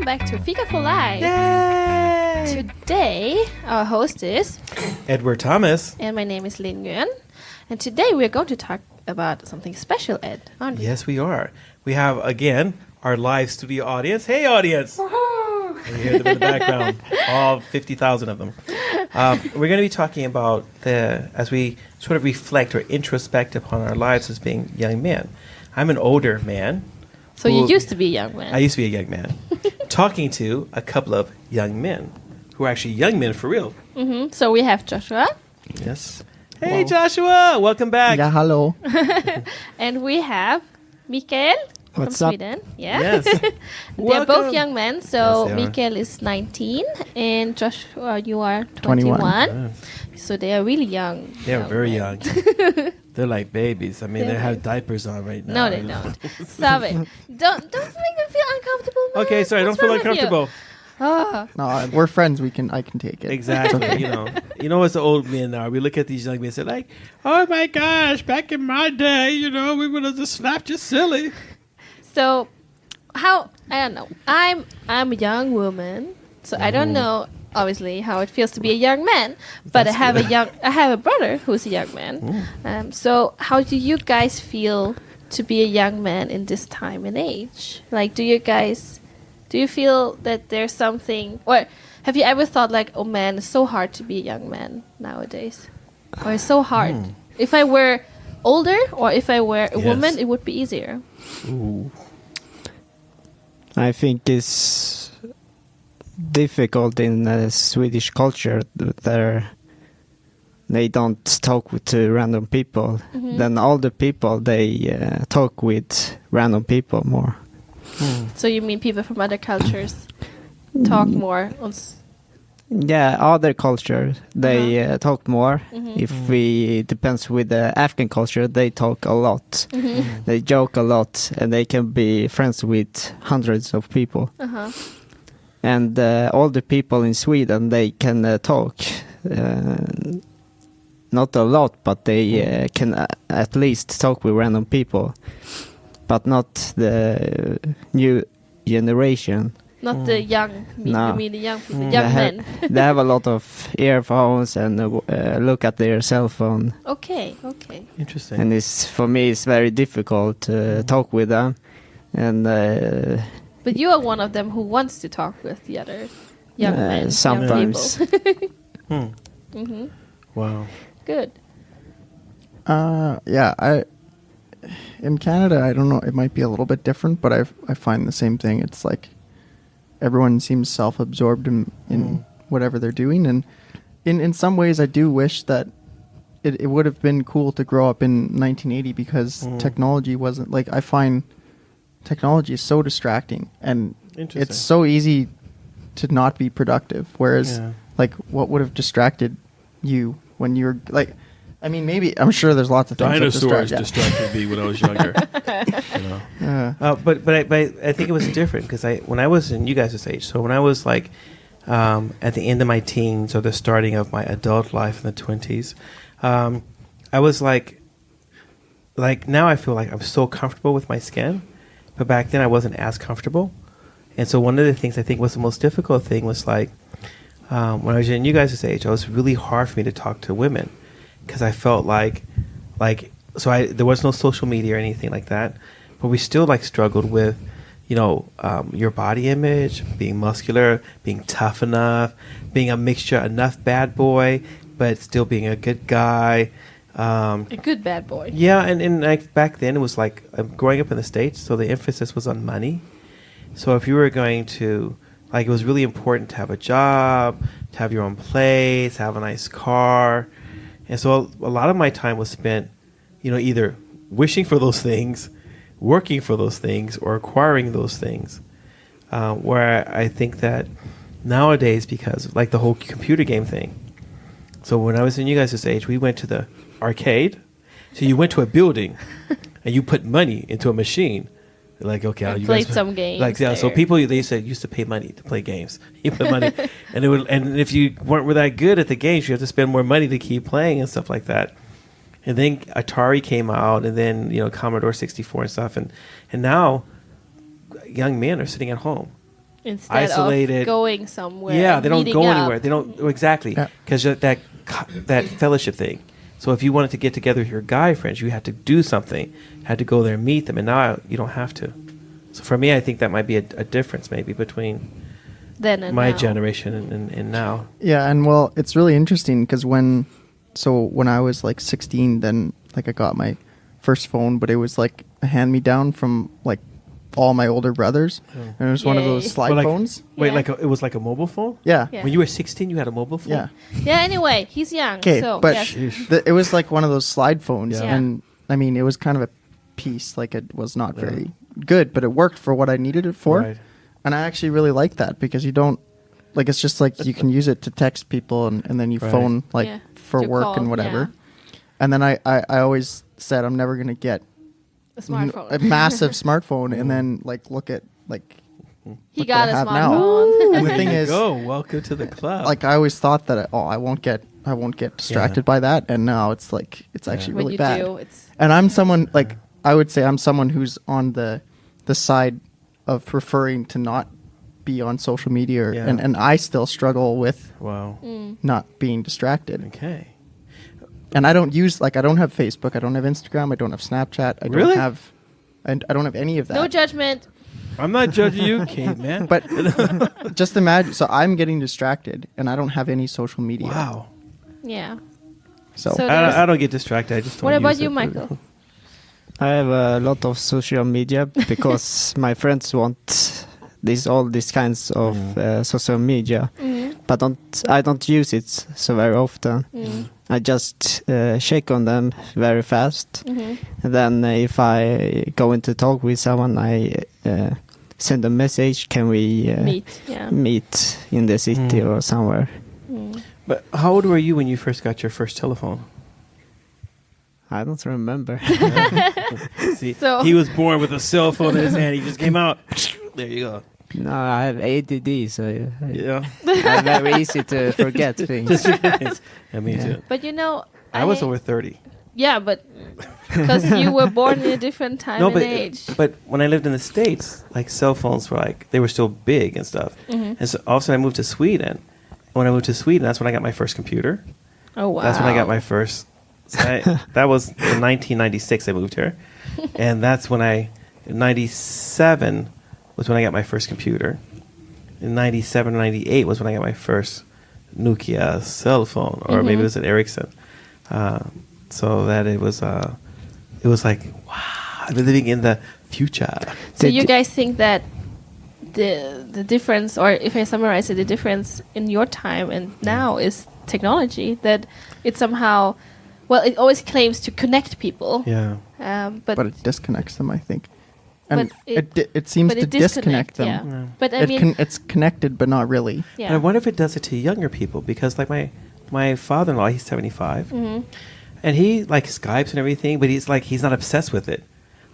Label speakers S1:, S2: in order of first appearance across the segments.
S1: welcome back to Fika for Life.
S2: Yay!
S1: Today, our host is
S2: Edward Thomas.
S1: And my name is Lin Nguyen. And today we're going to talk about something special, Ed, aren't we?
S2: Yes, we are. We have, again, our live studio audience. Hey, audience! You hear them in the background, all 50,000 of them. We're going to be talking about as we sort of reflect or introspect upon our lives as being young men. I'm an older man.
S1: So you used to be a young man.
S2: I used to be a young man. Talking to a couple of young men who are actually young men for real.
S1: Mm-hmm. So we have Joshua.
S2: Yes. Hey, Joshua! Welcome back.
S3: Yeah, hello.
S1: And we have Mikael
S3: What's
S1: from
S3: up?
S1: Sweden. Yeah.
S2: Yes.
S1: They're both
S2: Welcome.
S1: young men. So
S2: Yes, they are.
S1: Mikael is 19 and Joshua, you are
S3: 21.
S1: 21. So they are really young.
S2: They're very
S1: men.
S2: young. They're like babies. I mean, they
S1: They're
S2: have
S1: like-
S2: diapers on right now.
S1: No, they don't. Stop it. Don't make them feel uncomfortable. Man.
S2: Okay, sorry,
S1: What's
S2: don't feel
S1: wrong with you?
S2: uncomfortable.
S1: Oh.
S3: No, we're friends. I can take it.
S2: Exactly. You know, as the old men are, we look at these young men and say, like, oh my gosh, back in my day, we would have just slapped you silly.
S1: So, I don't know. I'm a young woman, so I don't know obviously how it feels to be a young man. But
S2: That's
S1: I have a brother who's a young man. So how do you guys feel to be a young man in this time and age? Like, do you feel that there's something, or have you ever thought like, oh man, it's so hard to be a young man nowadays, or it's so hard. If I were older, or if I were a woman, it would be easier.
S2: Ooh.
S4: I think it's difficult in Swedish culture that they don't talk to random people. Then all the people, they talk with random people more.
S1: So you mean people from other cultures talk more on
S4: Yeah, other culture, they talk more. If we depends with the Afghan culture, they talk a lot. They joke a lot, and they can be friends with hundreds of people. And all the people in Sweden, they can talk. Not a lot, but they can at least talk with random people. But not the new generation.
S1: not the young,
S4: No.
S1: you mean the young people, young men.
S4: They have a lot of earphones and look at their cell phone.
S1: Okay.
S2: Interesting.
S4: And for me, it's very difficult to talk with them. And
S1: But you are one of them who wants to talk with the other young men.
S4: sometimes.
S1: Young people.
S2: Wow.
S1: Good.
S3: Yeah, in Canada, I don't know, it might be a little bit different, but I find the same thing. It's like everyone seems self-absorbed in whatever they're doing, and in some ways I do wish that it would have been cool to grow up in 1980 because technology wasn't, like, I find technology is so distracting and it's so easy to not be productive, whereas like what would have distracted you when you were like, I mean, maybe I'm sure there's lots of things
S2: Dinosaurs
S3: that
S2: distracted me when I was younger. But I think it was different because when I was in you guys' age, so when I was like at the end of my teens or the starting of my adult life in the 20s, I was like now I feel like I'm so comfortable with my skin, but back then I wasn't as comfortable. And so one of the things I think was the most difficult thing was like when I was in you guys' age, it was really hard for me to talk to women. Because I felt like there was no social media or anything like that, but we still like struggled with, your body image, being muscular, being tough enough, being a mixture enough bad boy, but still being a good guy.
S1: A good bad boy.
S2: Yeah, and like back then it was like growing up in the States, so the emphasis was on money. So if you were going to, like, it was really important to have a job, to have your own place, have a nice car. And so a lot of my time was spent, either wishing for those things, working for those things, or acquiring those things. Where I think that nowadays, because like the whole computer game thing. So when I was in you guys' age, we went to the arcade. So you went to a building and you put money into a machine. Like, okay,
S1: I
S2: you
S1: played
S2: guys,
S1: some games.
S2: Like, yeah, so
S1: there.
S2: people they used to pay money to play games. You put money, and if you weren't that good at the games, you have to spend more money to keep playing and stuff like that. And then Atari came out, and then Commodore 64 and stuff, and now young men are sitting at home,
S1: Instead
S2: isolated.
S1: of going somewhere.
S2: Yeah, they don't
S1: meeting
S2: go
S1: up.
S2: anywhere. They don't exactly because that fellowship thing. So if you wanted to get together with your guy friends, you had to do something, had to go there and meet them, and now you don't have to. So for me, I think that might be a difference maybe between
S1: Then and
S2: my
S1: now.
S2: generation and now.
S3: Yeah, and well, it's really interesting because when I was like 16, then like I got my first phone, but it was like a hand-me-down from like all my older brothers, and it was one of
S1: Yay.
S3: those slide
S2: Well, like-
S3: phones.
S2: Wait,
S1: Yeah.
S2: it was like a mobile phone?
S3: Yeah,
S1: Yeah.
S2: When you were 16, you had a mobile phone?
S3: yeah.
S1: Yeah, anyway, he's young.
S3: Okay,
S1: so,
S3: but
S1: yes.
S3: it was like one of those slide phones,
S1: Yeah.
S3: and I mean, it was kind of a piece. Like it was not very good, but it worked for what I needed it for,
S2: Right.
S3: and I actually really like that because you don't like. It's just like you can use it to text people, and then you
S2: Right.
S3: phone like
S1: Yeah.
S3: for
S1: To
S3: work
S1: call,
S3: and whatever.
S1: yeah.
S3: And then I always said I'm never gonna get
S1: A smartphone.
S3: a massive smartphone, and then like look at like.
S1: He
S3: look
S1: got
S3: what
S1: a
S3: I have now.
S1: smartphone.
S3: And the thing
S2: There you
S3: is,
S2: go. Welcome to the club.
S3: like I always thought that I won't get distracted by that, and now it's like it's actually
S1: when
S3: really
S1: you
S3: bad.
S1: do, it's
S3: And I'm someone like I would say I'm someone who's on the side of preferring to not be on social media,
S2: Yeah.
S3: and I still struggle with
S2: wow.
S3: not being distracted.
S2: Okay.
S3: And I don't have Facebook, I don't have Instagram, I don't have Snapchat, I
S2: Really?
S3: don't have, and I don't have any of that.
S1: no judgment.
S2: I'm not judging you, caveman.
S3: But just imagine, so I'm getting distracted, and I don't have any social media.
S2: wow.
S1: Yeah.
S3: So,
S1: So
S2: I don't get distracted. I just don't
S1: What about
S2: use
S1: you,
S2: it.
S1: Michael?
S4: I have a lot of social media because my friends want all these kinds of social media, but I don't use it so very often. I just check on them very fast, and then if I go into talk with someone, I send a message. Can we
S1: Meet. Yeah.
S4: meet in the city or somewhere?
S2: But how old were you when you first got your first telephone?
S4: I don't remember.
S2: See,
S1: So-
S2: he was born with a cell phone in his hand. He just came out. There you go.
S4: No, I have ADD, so
S2: Yeah.
S4: I'm very easy to forget things.
S2: I mean,
S4: Yeah.
S2: too.
S1: But you know,
S2: I was over 30.
S1: Yeah, but because you were born in a different time and age.
S2: but when I lived in the States, like cell phones were like, they were still big and stuff. And so all of a sudden I moved to Sweden. When I moved to Sweden, that's when I got my first computer.
S1: Oh wow.
S2: That's when I got my first. That was in 1996. I moved here, and that's when in 97 was when I got my first computer. In 97 or 98 was when I got my first Nokia cell phone, or maybe it was an Ericsson. So that it was like, wow, I'm living in the future.
S1: So you guys think that the difference, or if I summarize it, the difference in your time and now is technology, that it somehow, well, it always claims to connect people,
S2: Yeah.
S1: but
S3: it disconnects them, I think. And
S1: But
S3: it seems
S1: but
S3: to
S1: it
S3: disconnect them.
S1: Yeah. But I mean,
S3: It's connected, but not really.
S1: yeah.
S2: And I wonder if it does it to younger people, because like my father-in-law, he's 75, and he like Skypes and everything, but he's not obsessed with it.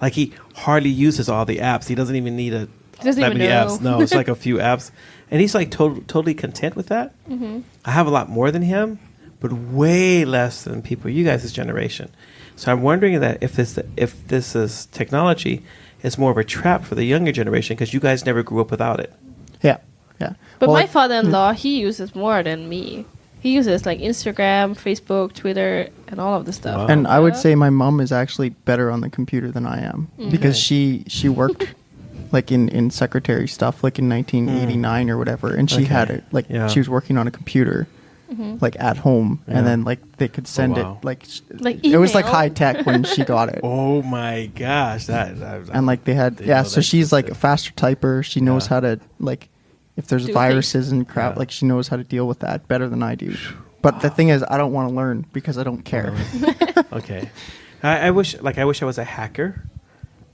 S2: Like he hardly uses all the apps. He doesn't even need
S1: Doesn't
S2: that
S1: even
S2: many
S1: know.
S2: apps. No, it's like a few apps, and he's like totally content with that. I have a lot more than him, but way less than people you guys' generation. So I'm wondering that if this is technology, it's more of a trap for the younger generation, because you guys never grew up without it.
S3: Yeah, yeah.
S1: But
S3: Well,
S1: my father-in-law, he uses more than me. He uses like Instagram, Facebook, Twitter, and all of the stuff.
S2: Wow.
S3: And I would
S1: Yeah.
S3: say my mom is actually better on the computer than I am, because she worked like in secretary stuff like in 1989 or whatever, and she
S2: Okay.
S3: had it like
S2: Yeah.
S3: she was working on a computer like at home,
S2: Yeah.
S3: and then like they could send
S2: wow.
S3: it like
S1: Like
S3: it was like
S1: email?
S3: high tech when she got it.
S2: Oh my gosh,
S3: And like they had
S2: Didn't know
S3: so
S2: that
S3: she's like a
S2: existed.
S3: faster typer. She knows
S2: Yeah.
S3: how to like if there's
S1: Do
S3: viruses and crap,
S2: Yeah.
S3: like she knows how to deal with that better than I do. But the thing is, I don't want to learn because I don't care.
S2: Okay, I wish I was a hacker,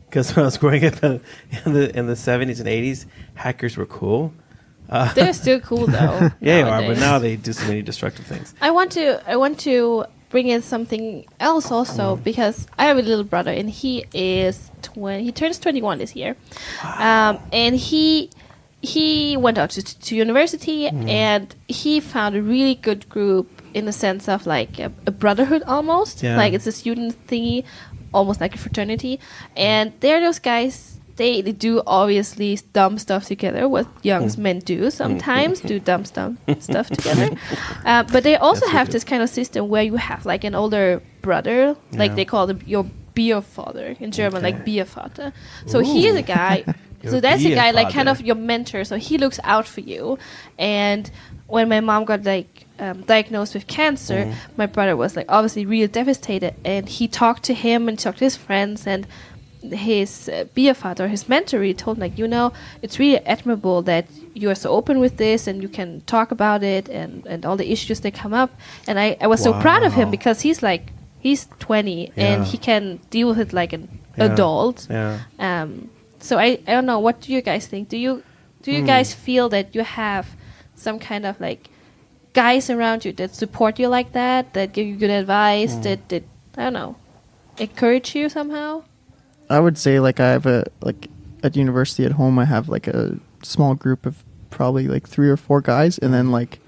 S2: because when I was growing up in the 70s and 80s, hackers were cool.
S1: They're still cool though.
S2: Yeah, they are, but
S1: nowadays.
S2: now they do so many destructive things.
S1: I want to bring in something else also, because I have a little brother and he is he turns 21 this year, and he went out to university and he found a really good group in the sense of like a brotherhood almost,
S2: Yeah.
S1: like it's a student thingy, almost like a fraternity, and they're those guys they do obviously dumb stuff together, what young men do sometimes, do dumb stuff together. But they also have this kind of system where you have like an older brother, like they call them your Bierfather in German, like Biervater. So he is a guy. So that's a guy like kind of your mentor. So he looks out for you. And when my mom got like diagnosed with cancer, my brother was like obviously real devastated, and he talked to him and talked to his friends, and his Biervater, his mentor, he told him like, it's really admirable that you are so open with this and you can talk about it and all the issues that come up. And I was so proud of him because he's 20 and he can deal with it like an adult. So I don't know, what do you guys think? Do you guys feel that you have some kind of like guys around you that support you like that give you good advice, that I don't know, encourage you somehow?
S3: I would say like I have at university at home, I have like a small group of probably like 3 or 4 guys, and then like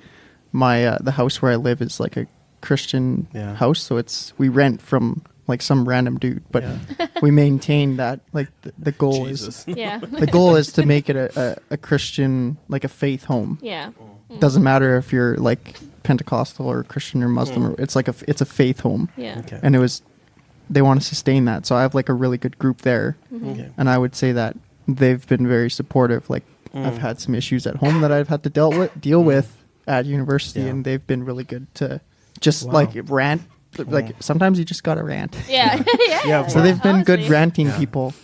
S3: my the house where I live is like a Christian house, so we rent from like some random dude, but we maintain that like the goal is the goal is to make it a Christian, like a faith home. Doesn't matter if you're like Pentecostal or Christian or Muslim, or it's a faith home. And they want to sustain that, so I have like a really good group there. And I would say that they've been very supportive. Like I've had some issues at home that I've had to deal with at university, and they've been really good to just like rant. Like sometimes you just gotta rant. So they've been good ranting people,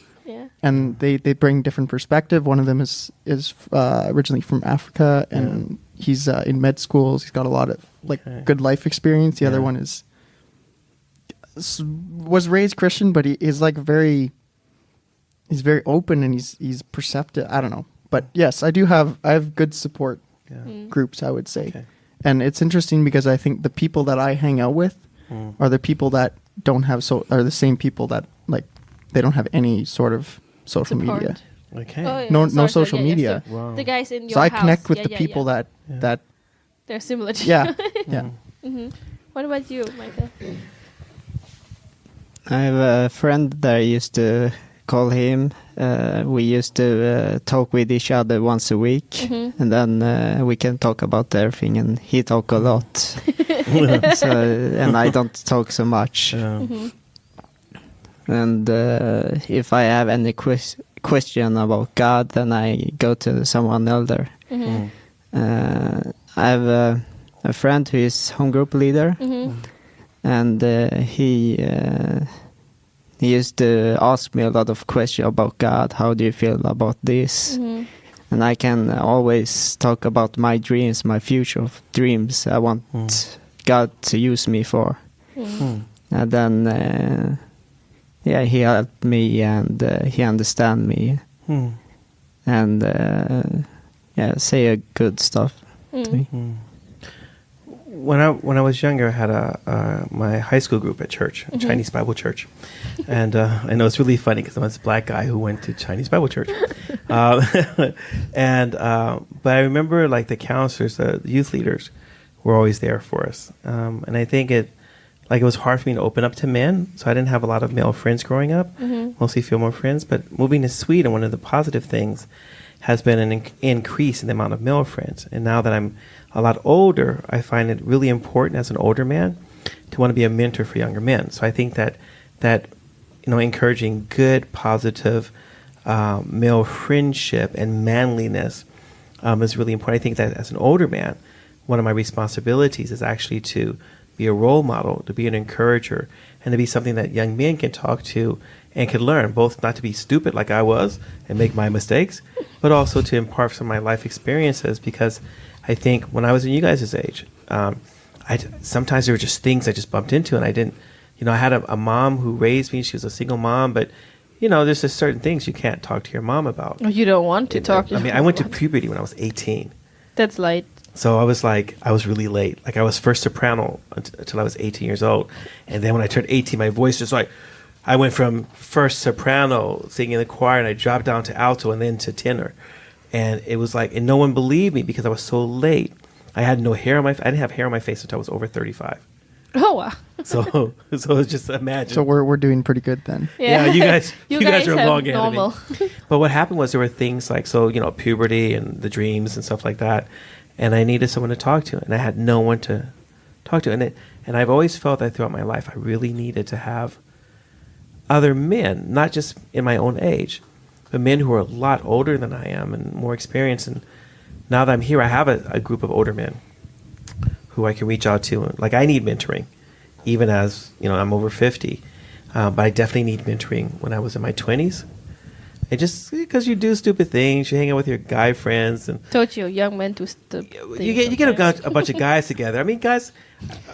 S3: and they bring different perspective. One of them is originally from Africa, and he's in med schools. He's got a lot of like good life experience. The other one was raised Christian, but he's like he's very open, and he's perceptive. I don't know, but yes, I have good support groups, I would say. And it's interesting because I think the people that I hang out with are the people that are the same people that like they don't have any sort of social media. No social media.
S1: So the guys in your
S3: so I
S1: house.
S3: connect with the people that
S1: they're similar to you. What about you, Mikael?
S4: I have a friend that I used to call him. We used to talk with each other once a week, and then we can talk about everything, and he talk a lot. And I don't talk so much. And if I have any question about God, then I go to someone elder. I have a friend who is home group leader, and he used to ask me a lot of questions about God. How do you feel about this? And I can always talk about my dreams, my future dreams. I want God to use me for. And then, he helped me, and he understand me, and say a good stuff to me.
S2: When I was younger, I had my high school group at church, a Chinese Bible church, and I know it's really funny because I'm this black guy who went to Chinese Bible church, but I remember like the counselors, the youth leaders, were always there for us, and I think it was hard for me to open up to men, so I didn't have a lot of male friends growing up, mostly female friends. But moving to Sweden, one of the positive things has been an increase in the amount of male friends, and now that I'm a lot older, I find it really important as an older man to want to be a mentor for younger men. So I think that encouraging good, positive male friendship and manliness is really important. I think that as an older man, one of my responsibilities is actually to be a role model, to be an encourager, and to be something that young men can talk to and can learn, both not to be stupid like I was and make my mistakes, but also to impart some of my life experiences, because I think when I was in you guys' age, sometimes there were just things I just bumped into, and I didn't, I had a mom who raised me. She was a single mom, but there's just certain things you can't talk to your mom about.
S1: You don't want to talk.
S2: I went to puberty when I was 18.
S1: That's late.
S2: So I was really late. Like I was first soprano until I was 18 years old, and then when I turned 18, my voice just I went from first soprano singing in the choir, and I dropped down to alto and then to tenor. And it was and no one believed me because I was so late. I had no hair on I didn't have hair on my face until I was over 35.
S1: Oh, wow.
S2: So just imagine.
S3: So we're doing pretty good then.
S2: Yeah, you guys are
S1: have
S2: long ahead of
S1: normal.
S2: me. But what happened was there were things like, so, puberty and the dreams and stuff like that. And I needed someone to talk to, and I had no one to talk to. And I've always felt that throughout my life, I really needed to have other men, not just in my own age, but men who are a lot older than I am and more experienced. And now that I'm here, I have a group of older men who I can reach out to. Like, I need mentoring, even as, I'm over 50. But I definitely need mentoring when I was in my 20s. And just because you do stupid things, you hang out with your guy friends. And
S1: Told you, young men do stupid
S2: you get a bunch of guys together. I mean, guys,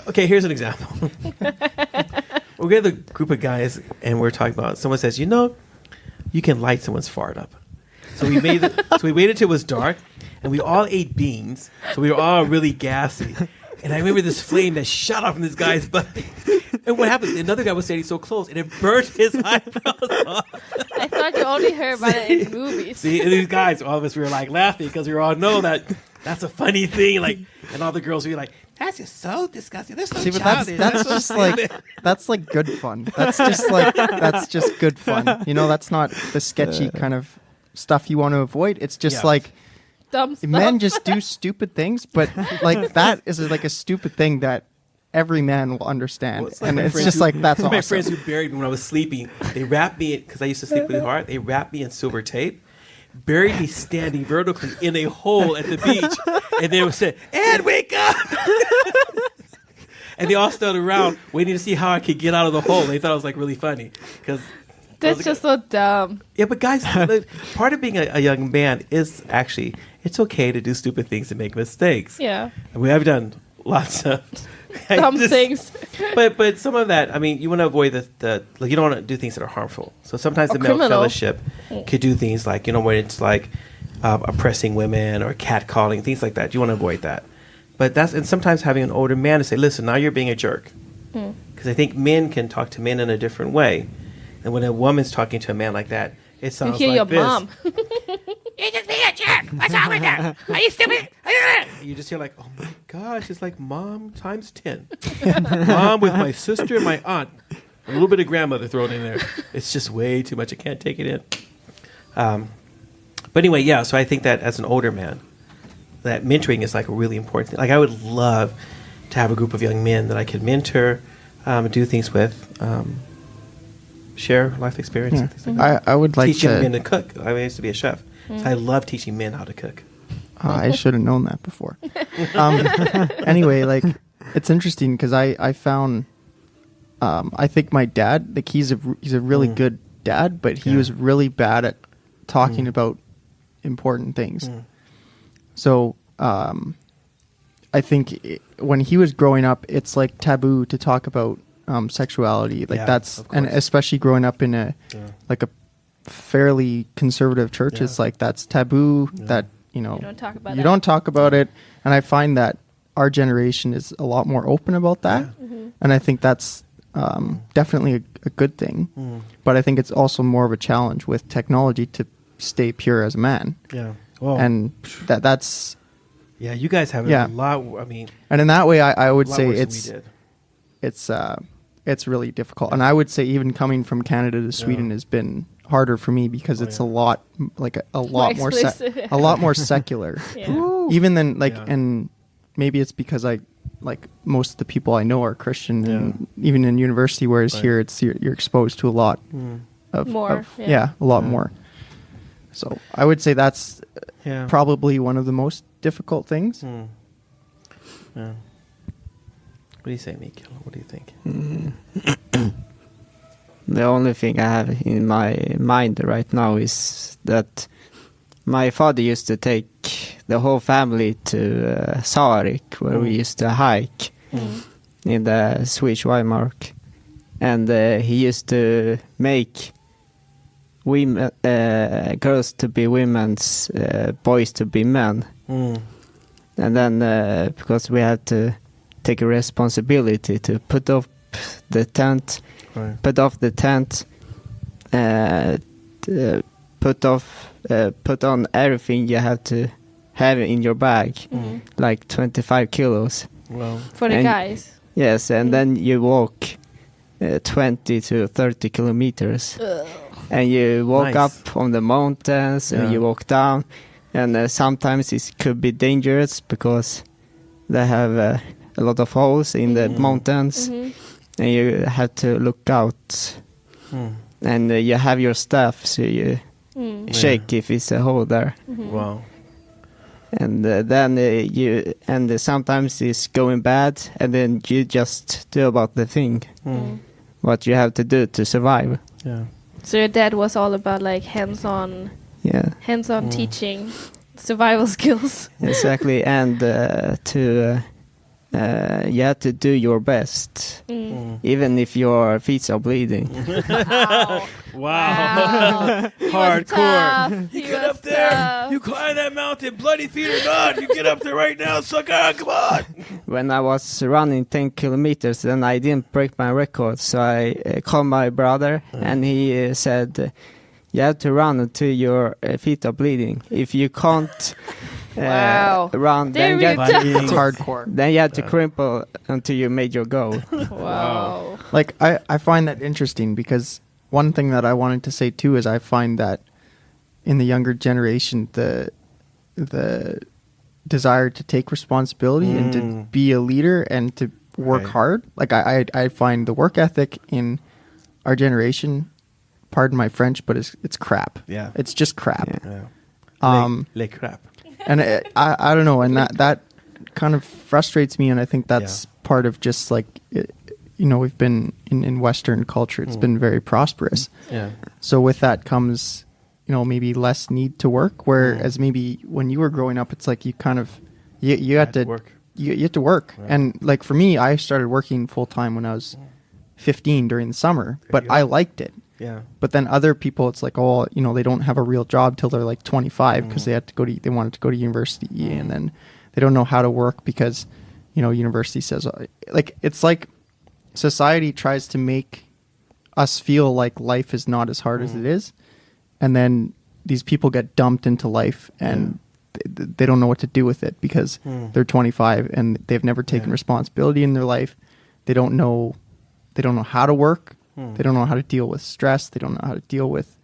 S2: okay, here's an example. We're with a group of guys, and we're talking about, someone says, you can light someone's fart up. So we waited till it was dark, and we all ate beans, so we were all really gassy. And I remember this flame that shot off in this guy's butt. And what happened? Another guy was standing so close, and it burnt his eyebrows off.
S1: I thought you only heard about it in movies.
S2: See, and these guys, all of us, we were like laughing because we all know that that's a funny thing. Like, and all the girls were like, "That's just so disgusting." That's so
S3: See, but
S2: childish.
S3: that's just like that's like good fun. That's just good fun. That's not the sketchy kind of stuff you want to avoid. It's just like
S1: Dumb stuff.
S3: men just do stupid things, but like that is like a stupid thing that every man will understand.
S2: Well, it's like
S3: and
S2: my
S3: it's
S2: friends
S3: just
S2: who-
S3: like that's
S2: my
S3: awesome.
S2: friends who buried me when I was sleeping. They wrapped me because I used to sleep really hard. They wrapped me in silver tape, buried me standing vertically in a hole at the beach, and they would say, "And wake up!" And they all stood around waiting to see how I could get out of the hole. They thought it was like really funny because
S1: That's just so dumb.
S2: yeah. But guys, part of being a young man is actually it's okay to do stupid things and make mistakes.
S1: Yeah.
S2: And we have done lots of
S1: Dumb things.
S2: But some of that, I mean, you want to avoid the like you don't want to do things that are harmful. So sometimes
S1: Or
S2: the male
S1: criminal.
S2: fellowship could do things like when it's like oppressing women or catcalling, things like that. You want to avoid that. But and sometimes having an older man to say, "Listen, now you're being a jerk," because I think men can talk to men in a different way, and when a woman's talking to a man like that, it
S1: You
S2: sounds
S1: hear
S2: like
S1: your
S2: this.
S1: mom.
S5: You're just being a jerk. What's wrong with that? Are you stupid?
S2: You just hear like, "Oh my gosh, it's like mom times 10." Mom with my sister and my aunt. A little bit of grandmother thrown in there. It's just way too much. I can't take it in. But anyway, yeah, so I think that as an older man, that mentoring is like a really important thing. Like I would love to have a group of young men that I could mentor, do things with, share life experience and things like that.
S3: I would like
S2: Teach young men
S3: to.
S2: to cook. I used to be a chef. So I love teaching men how to cook.
S3: I should have known that before. Anyway, like it's interesting because I found I think my dad, like he's a really good dad, but he
S2: Yeah.
S3: was really bad at talking about important things. So I think when he was growing up, it's like taboo to talk about sexuality. Like
S2: Yeah,
S3: that's
S2: of
S3: and
S2: course.
S3: especially growing up in a
S2: Yeah.
S3: like a fairly conservative church,
S2: Yeah.
S3: it's like that's taboo.
S2: Yeah.
S3: That
S1: You don't talk about
S3: you
S1: that.
S3: don't talk about it, and I find that our generation is a lot more open about that, and I think that's definitely a good thing. But I think it's also more of a challenge with technology to stay pure as a man,
S2: Yeah. Well,
S3: and that's
S2: yeah, you guys have
S3: Yeah.
S2: a lot. I mean,
S3: and in that way, I would
S2: a lot
S3: say
S2: worse than we did.
S3: it's really difficult, and I would say even coming from Canada to Sweden has been harder for me because it's a lot like a lot more
S1: explicit.
S3: a lot more secular.
S1: Yeah.
S3: Even then like
S2: Yeah.
S3: and maybe it's because I like most of the people I know are Christian
S2: Yeah.
S3: and even in university, whereas
S2: Right.
S3: here it's you're exposed to a lot of
S1: More,
S3: of-
S1: yeah.
S3: a lot
S2: Yeah.
S3: more. So I would say that's
S2: Yeah.
S3: probably one of the most difficult things.
S2: Yeah. What do you say, Mikael? What do you think?
S4: The only thing I have in my mind right now is that my father used to take the whole family to Sarek, where we used to hike in the Swedish Weimar. And he used to make women, girls to be women's, boys to be men. And then because we had to take a responsibility to put off the tent,
S2: Right.
S4: put off the tent, put on everything you have to have in your bag, like 25 kilos.
S2: Well,
S1: For the
S4: And-
S1: guys.
S4: Yes, and then you walk 20 to 30 kilometers. And you walk
S2: Nice.
S4: up on the mountains and
S2: Yeah.
S4: you walk down. And sometimes it could be dangerous because they have a lot of holes in the mountains. And you have to look out. And you have your staff, so you check if it's a hole there.
S2: Wow.
S4: And then sometimes it's going bad, and then you just do about the thing what you have to do to survive.
S2: Yeah.
S1: So your dad was all about like hands-on teaching survival skills.
S4: Exactly, and you have to do your best, even if your feet are bleeding.
S2: Wow.
S1: He was
S2: Hardcore.
S1: tough.
S2: You
S1: He
S2: get
S1: was
S2: up there.
S1: tough.
S2: You climb that mountain, bloody feet or not. You get up there right now, sucker. Come on.
S4: When I was running 10 kilometers, then I didn't break my record, so I called my brother, and he said, you have to run until your feet are bleeding. If you can't
S1: Wow.
S4: run,
S1: They're
S4: then you, have
S1: really
S4: to,
S1: tough.
S3: It's hardcore.
S4: then you have to crumple until you made your goal.
S1: Wow.
S3: Like I find that interesting because one thing that I wanted to say too is I find that in the younger generation the desire to take responsibility and to be a leader and to work
S2: Right.
S3: hard. Like I find the work ethic in our generation, pardon my French, but it's crap.
S2: Yeah.
S3: It's just crap.
S2: Yeah.
S3: Um,
S2: crap.
S3: And I don't know, and that kind of frustrates me, and I think that's part of just like we've been in Western culture, it's been very prosperous.
S2: Yeah.
S3: So with that comes maybe less need to work, whereas maybe when you were growing up, it's like you kind of you had to
S2: work.
S3: You had to work.
S2: Right.
S3: And like for me, I started working full time when I was 15 during the summer, but
S2: you
S3: I
S2: go.
S3: liked it.
S2: Yeah.
S3: But then other people, it's like, they don't have a real job till they're like 25 because they wanted to go to university, and then they don't know how to work because, university says, like, it's like society tries to make us feel like life is not as hard as it is. And then these people get dumped into life and they don't know what to do with it because they're 25 and they've never taken responsibility in their life. They don't know how to work. They don't know how to deal with stress. They don't know how to deal with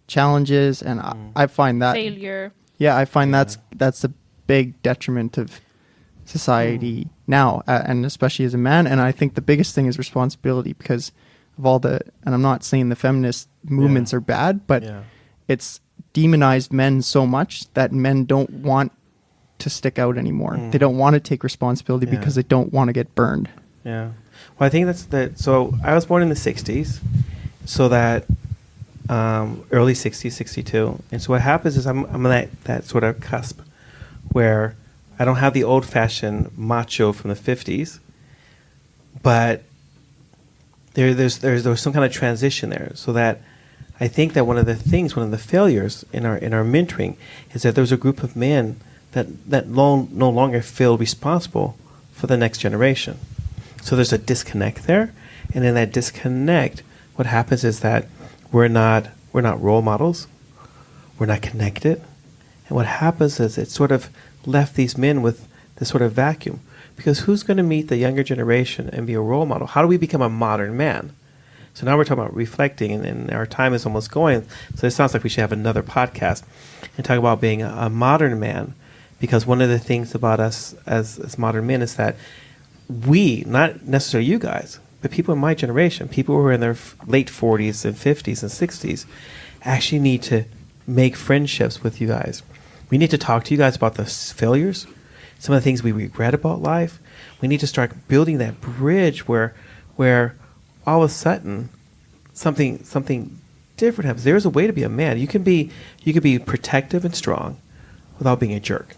S3: challenges. And I find that
S1: Failure.
S3: yeah, I find that's a big detriment of society now, and especially as a man. And I think the biggest thing is responsibility because of all and I'm not saying the feminist movements are bad, but it's demonized men so much that men don't want to stick out anymore. They don't want to take responsibility because they don't want to get burned.
S2: Yeah. Well, I think so I was born in the 60s, so that early 60s, 62. And so what happens is I'm on that sort of cusp where I don't have the old-fashioned macho from the 50s, but there's some kind of transition there, so that I think that one of the failures in our mentoring is that there's a group of men that no longer feel responsible for the next generation. So there's a disconnect there, and in that disconnect, what happens is that we're not role models, we're not connected, and what happens is it sort of left these men with this sort of vacuum, because who's going to meet the younger generation and be a role model? How do we become a modern man? So now we're talking about reflecting, and our time is almost going. So it sounds like we should have another podcast and talk about being a modern man, because one of the things about us as modern men is that we, not necessarily you guys, but people in my generation, people who are in their late 40s and 50s and 60s, actually need to make friendships with you guys. We need to talk to you guys about the failures, some of the things we regret about life. We need to start building that bridge where all of a sudden something different happens. There's a way to be a man. You can be protective and strong without being a jerk.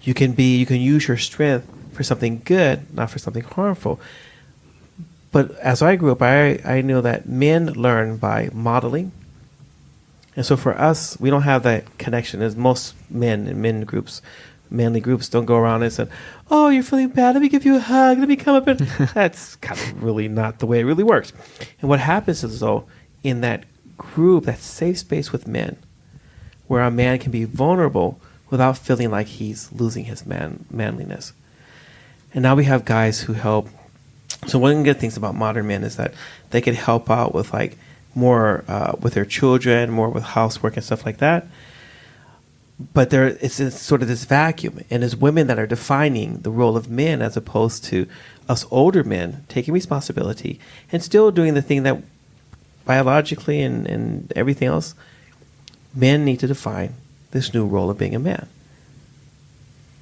S2: You can use your strength for something good, not for something harmful. But as I grew up, I knew that men learn by modeling. And so for us, we don't have that connection, as most men in manly groups don't go around and say, oh, you're feeling bad, let me give you a hug, let me come up and... That's kind of really not the way it really works. And what happens is, though, in that group, that safe space with men, where a man can be vulnerable without feeling like he's losing his manliness. And now we have guys who help So one of the good things about modern men is that they could help out with like more with their children, more with housework and stuff like that. But it's sort of this vacuum, and it's women that are defining the role of men as opposed to us older men taking responsibility and still doing the thing that biologically and everything else, men need to define this new role of being a man.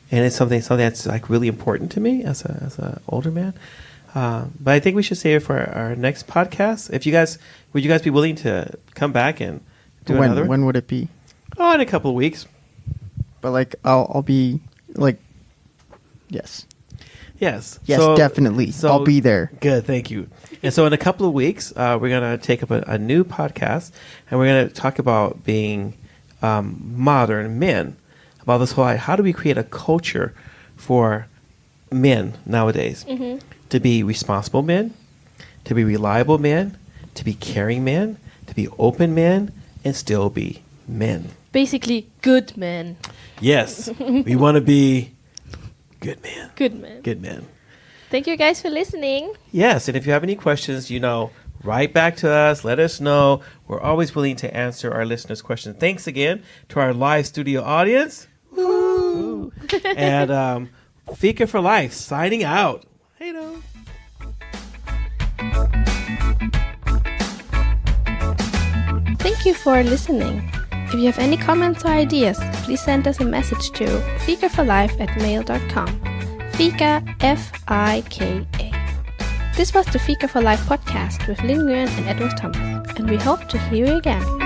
S2: And it's something that's like really important to me as a older man. But I think we should save it for our next podcast. Would you guys be willing to come back and do another?
S3: When would it be?
S2: Oh, in a couple of weeks.
S3: But like, I'll be like, yes.
S2: Yes.
S3: Yes, definitely. I'll be there.
S2: Good, thank you. And so in a couple of weeks, we're going to take up a new podcast, and we're going to talk about being modern men, about this whole, how do we create a culture for men nowadays to be responsible men, to be reliable men, to be caring men, to be open men, and still be men.
S1: Basically, good men.
S2: Yes, we want to be good men.
S1: Good men.
S2: Good men.
S1: Thank you guys for listening.
S2: Yes, and if you have any questions, write back to us. Let us know. We're always willing to answer our listeners' questions. Thanks again to our live studio audience. Woo! And Fika for Life signing out. Hey, no.
S1: Thank you for listening. If you have any comments or ideas, please send us a message to fikaforlife@mail.com. Fika, F-I-K-A. This was the Fika for Life podcast with Lin Nguyen and Edward Thomas, and we hope to hear you again.